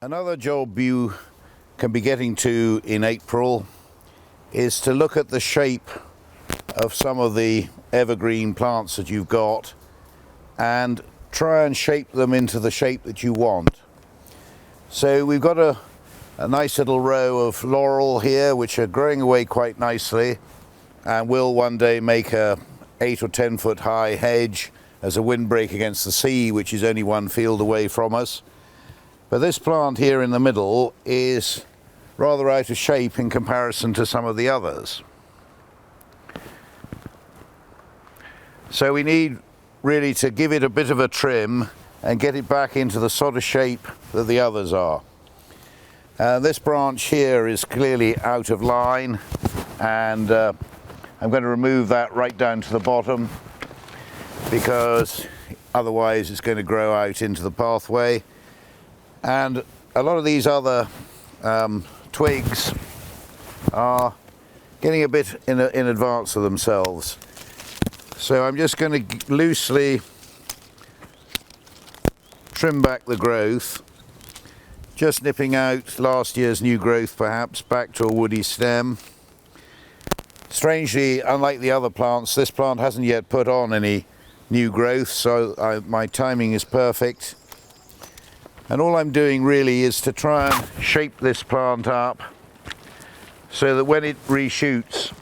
Another job you can be getting to in April is to look at the shape of some of the evergreen plants that you've got and try and shape them into the shape that you want. So we've got a nice little row of laurel here which are growing away quite nicely and will one day make a 8 or 10 foot high hedge as a windbreak against the sea, which is only one field away from us. But this plant here in the middle is rather out of shape in comparison to some of the others. So we need really to give it a bit of a trim and get it back into the sort of shape that the others are. This branch here is clearly out of line, and I'm going to remove that right down to the bottom because otherwise it's going to grow out into the pathway. And a lot of these other twigs are getting a bit in advance of themselves. So I'm just going to loosely trim back the growth, just nipping out last year's new growth perhaps back to a woody stem. Strangely, unlike the other plants, this plant hasn't yet put on any new growth, so my timing is perfect. And all I'm doing really is to try and shape this plant up so that when it reshoots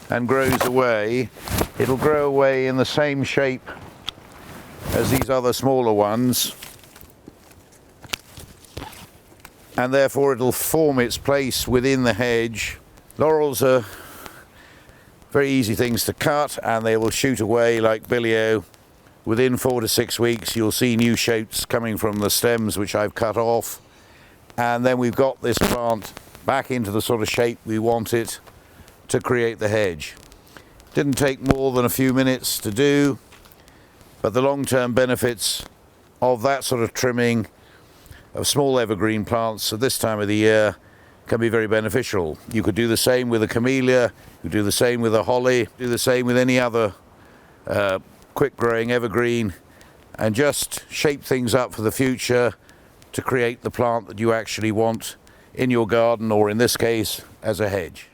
and grows away, it'll grow away in the same shape as these other smaller ones, and therefore it'll form its place within the hedge. Laurels are very easy things to cut and they will shoot away like billio. Within 4 to 6 weeks you'll see new shoots coming from the stems which I've cut off, and then we've got this plant back into the sort of shape we want it to create the hedge. Didn't take more than a few minutes to do, but the long-term benefits of that sort of trimming of small evergreen plants at this time of the year can be very beneficial. You could do the same with a camellia, you could do the same with a holly, do the same with any other quick growing evergreen, and just shape things up for the future to create the plant that you actually want in your garden, or in this case as a hedge.